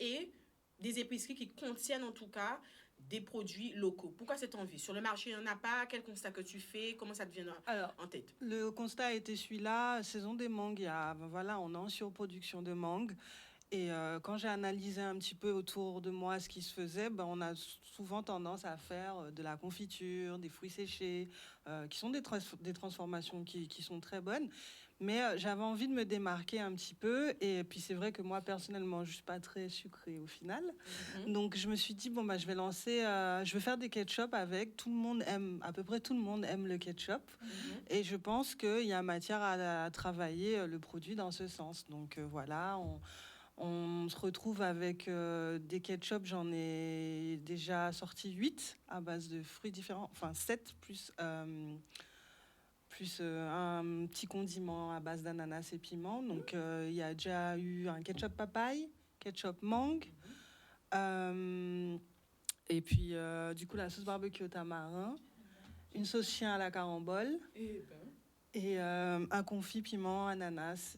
et des épiceries qui contiennent en tout cas des produits locaux? Pourquoi cette envie? Sur le marché, il n'y en a pas? Quel constat que tu fais? Comment ça te vient Alors, en tête? le constat a été celui-là, saison des mangues, voilà, on est en surproduction de mangues. Et quand j'ai analysé un petit peu autour de moi ce qui se faisait, ben, on a souvent tendance à faire de la confiture, des fruits séchés, qui sont des transformations qui sont très bonnes. Mais j'avais envie de me démarquer un petit peu. Et puis c'est vrai que moi, personnellement, je ne suis pas très sucrée au final. Mhm. Donc je me suis dit, bon, bah, je vais faire des ketchup avec. À peu près tout le monde aime le ketchup. Mhm. Et je pense qu'il y a matière à travailler le produit dans ce sens. Donc voilà, on se retrouve avec des ketchup. J'en ai déjà sorti 8 à base de fruits différents. Enfin 7 plus un petit condiment à base d'ananas et piment. Donc il y a déjà eu un ketchup papaye, ketchup mangue. Et puis du coup la sauce barbecue au tamarin. Une sauce chien à la carambole. Et un confit piment, ananas.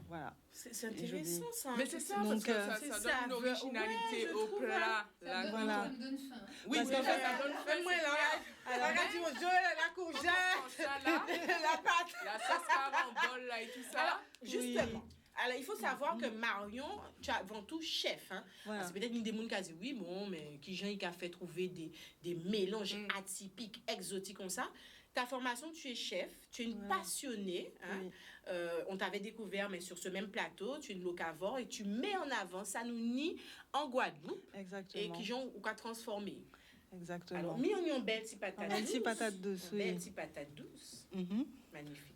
Voilà. C'est intéressant ça. Mais c'est ça, Donc, parce que ça donne une originalité au plat. Ça Voilà. me donne faim. Oui, Parce mais qu'en fait, ça donne faim. Moi là, Alors, la courgette, Ça, là, la pâte. la sauce carambole là et tout ça. Alors, justement. Alors, il faut savoir que Marion, tu es avant tout chef. Hein? Voilà. C'est peut-être une des gens qui a dit oui, bon, mais qui j'ai a fait trouver des mélanges atypiques, exotiques comme ça. Ta formation, tu es chef, tu es une Voilà. passionnée. Hein? Oui. On t'avait découvert, mais sur ce même plateau, tu es une locavore et tu mets en avant ça nous nie en Guadeloupe Exactement. et qui j'ai ou qu'à transformer. Exactement. Alors, mis en belle petite patate Un douce. petit patate douce, oui. Belle petite patate douce. Mhm. Magnifique.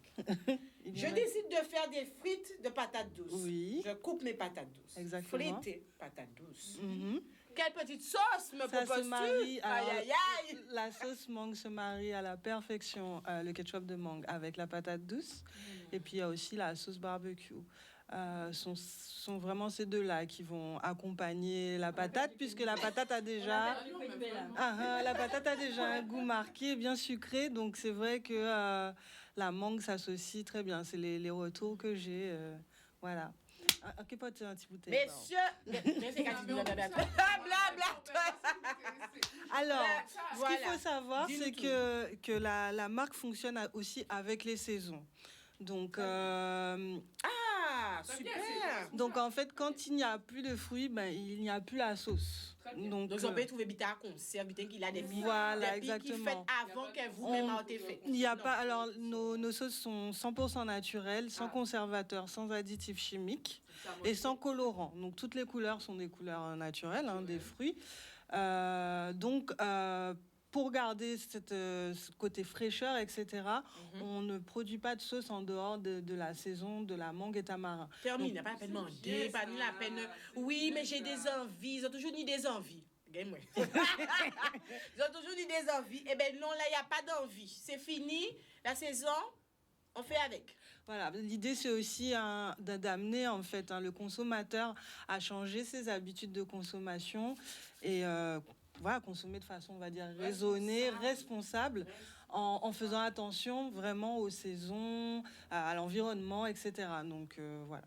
Il y Je en a- décide de faire des frites de patates douces. Oui. Je coupe mes patates douces. Exactement. Fritées, patates douces. Mhm. Quelle petite sauce me Ça se proposes-tu? marie. Aïe, Alors, aïe, aïe. la sauce mangue se marie à la perfection, le ketchup de mangue avec la patate douce. Et puis il y a aussi la sauce barbecue. Sont vraiment ces deux-là qui vont accompagner la patate, puisque la patate a déjà... La patate a déjà un goût marqué, bien sucré, donc c'est vrai que la mangue s'associe très bien. C'est les retours que j'ai, voilà. Ok, pas un petit bouteille. Messieurs, mais c'est quand tu dis blablabla. Blabla. Alors, ce Voilà. qu'il faut savoir, Dis-nous c'est tout. que la marque fonctionne aussi avec les saisons. Donc, Ah, Ça vient, super. donc en fait, quand il n'y a plus de fruits, ben, il n'y a plus la sauce. Très bien. Donc, Donc, on peut trouver bita à conserve, bita qu'il a des pieds. voilà, des pieds qui exactement. fait avant que vous-même avez fait. Il n'y a Non. pas. Alors, nos sauces sont 100% naturelles, sans conservateur, sans additifs chimiques et sans colorant. Donc, toutes les couleurs sont des couleurs naturelles, hein, des fruits. Donc, pour garder ce côté fraîcheur, etc., on ne produit pas de sauce en dehors de la saison de la mangue et tamarin. Termine, Donc, n'a pas la peine de demander, pas ni la peine. Oui, mais j'ai des envies. Ils ont toujours ni des envies. Gagne-moi. Ils ont toujours ni des envies. Eh bien, non, là, il n'y a pas d'envie. C'est fini. La saison, on fait avec. Voilà, l'idée c'est aussi d'amener en fait le consommateur à changer ses habitudes de consommation et voilà, consommer de façon, on va dire, raisonnée, responsable, en faisant attention vraiment aux saisons, à l'environnement, etc. Donc voilà.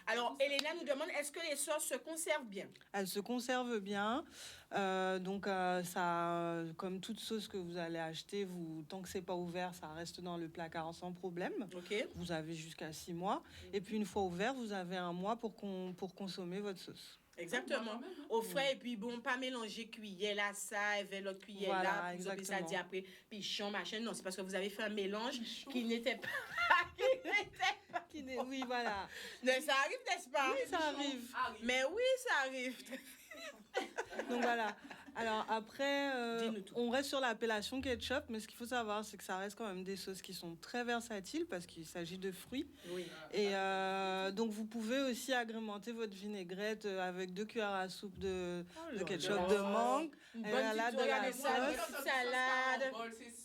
Alors, Elena nous demande, est-ce que les sauces se conservent bien? Elle se conserve bien. Donc, comme toute sauce que vous allez acheter, tant que c'est pas ouvert, ça reste dans le placard sans problème. OK. Vous avez jusqu'à 6 mois. Et puis, une fois ouvert, vous avez 1 mois pour consommer votre sauce. Exactement. Au frais, et puis bon, pas mélanger cuillère là, ça, avec l'autre cuillère Voilà, là, vous avez ça exactement. dit après, pichon, machin. Non, c'est parce que vous avez fait un mélange qui n'était pas. Oui, voilà. Mais ça arrive, n'est-ce pas? Oui, ça arrive. Mais oui, ça arrive. Donc voilà. Alors après, Dis-nous tout. on reste sur l'appellation ketchup, mais ce qu'il faut savoir, c'est que ça reste quand même des sauces qui sont très versatiles parce qu'il s'agit de fruits. Oui. Et donc vous pouvez aussi agrémenter votre vinaigrette avec 2 cuillères à soupe de ketchup de mangue. Une Et bonne là, petite de la regardez ça, sauce. une petite salade.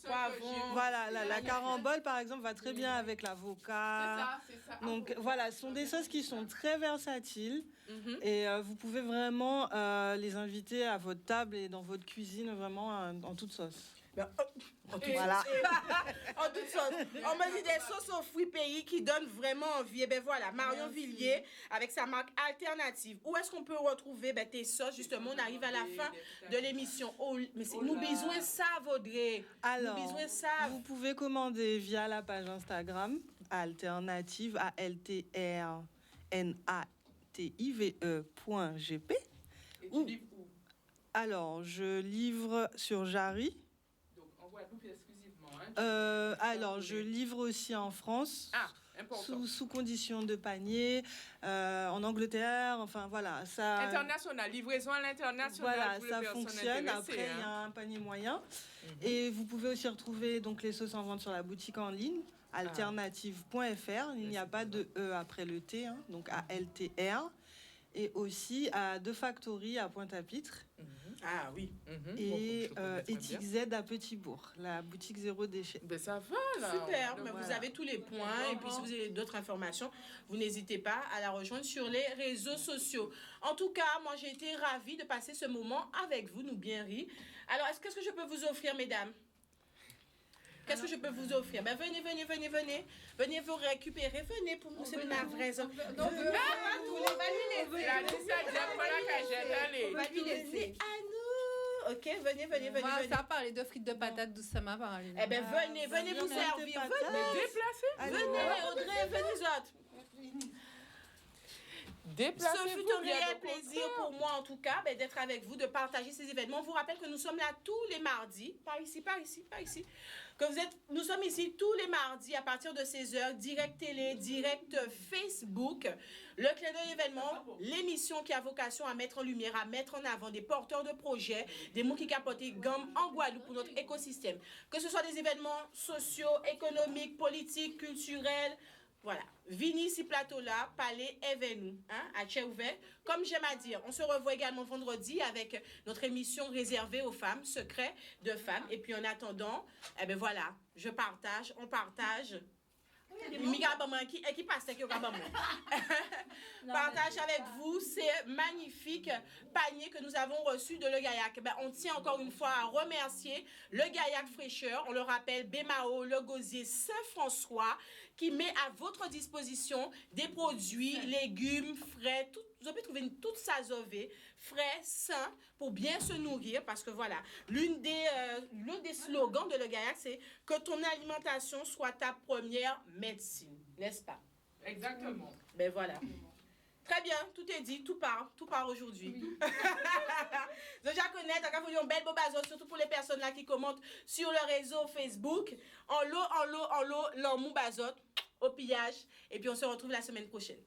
poivron. Voilà, la carambole par exemple va très bien avec l'avocat. C'est ça. Donc voilà, ce sont des sauces qui sont très versatiles Mhm. et vous pouvez vraiment les inviter à votre table et dans votre cuisine vraiment en toute sauce. Ben, en toute Voilà. En toute sauce. On me dit des sauces aux fruits pays qui donnent vraiment envie. Et ben voilà, Marion Villiers avec sa marque Alternative. Où est-ce qu'on peut retrouver tes sauces? Justement, on arrive à la fin de l'émission. Oh, mais nous besoin ça, Vaudrey. Alors, Nous besoin ça. vous pouvez commander via la page Instagram Alternative ALTRNATIVE.gp. Et tu livres où? Alors, je livre sur Jarry. Donc, en Guadeloupe exclusivement. Alors, je livre aussi en France. Ah, important. Sous condition de panier, en Angleterre, enfin voilà, ça. International, livraison à l'international. Voilà, pour les ça personnes fonctionne. intéressées, Après, il y a un panier moyen. Et vous pouvez aussi retrouver donc les sauces en vente sur la boutique en ligne alternative.fr. Il n'y a pas de E après le T, hein, donc ALTR. Et aussi à deux factories à Pointe-à-Pitre Ah oui. et Bon, je connais très Etic Z à Petit-Bourg, la boutique zéro déchet. Ben ça va là. Super, mais voilà. vous avez tous les points. Et puis, si vous avez d'autres informations, vous n'hésitez pas à la rejoindre sur les réseaux sociaux. En tout cas, moi, j'ai été ravie de passer ce moment avec vous, nous bien ri. Alors, qu'est-ce que je peux vous offrir, mesdames? Qu'est-ce que je peux vous offrir? Ben, venez. Venez vous récupérer. Venez pour nous, c'est une vraie. On va lui Il a dit ça, il a pas la cagette, allez. laisser à nous. Ok, venez. Ça a parlé de frites de patates douces, ça m'a parlé. Eh ben, venez vous servir. Venez, Audrey, venez autres. Ce Déplacez-vous. fut un bien réel au plaisir contraire. pour moi, en tout cas, d'être avec vous, de partager ces événements. On vous rappelle que nous sommes là tous les mardis, par ici. Nous sommes ici tous les mardis à partir de 16h, direct télé, direct Facebook. Le clin d'œil événement, l'émission qui a vocation à mettre en lumière, à mettre en avant des porteurs de projets, des mots qui capotent gomme en Guadeloupe pour notre écosystème. Que ce soit des événements sociaux, économiques, politiques, culturels. Voilà, Vini, si plateau-là, palais, événement, à Tché ouvert. Comme j'aime à dire, on se revoit également vendredi avec notre émission réservée aux femmes, secrets de femmes. Et puis en attendant, eh ben voilà, on partage. Qui passe Partage avec vous ces magnifiques paniers que nous avons reçus de Le Gaillac. On tient encore une fois à remercier Le Gaillac Fraîcheur. On le rappelle, Bémao, Le Gosier, Saint-François, qui met à votre disposition des produits, légumes, frais, vous pouvez trouver une toute sazovée, frais, sains, pour bien se nourrir, parce que voilà, l'un des slogans de Le Gaillac, c'est que ton alimentation soit ta première médecine, n'est-ce pas? Exactement. Ben voilà. Très bien, tout est dit, tout part aujourd'hui. Oui. Déjà connaître, vous avez un bel beau bazar, surtout pour les personnes là qui commentent sur le réseau Facebook. En l'eau, l'amour bazot, au pillage. Et puis on se retrouve la semaine prochaine.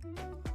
Thank you.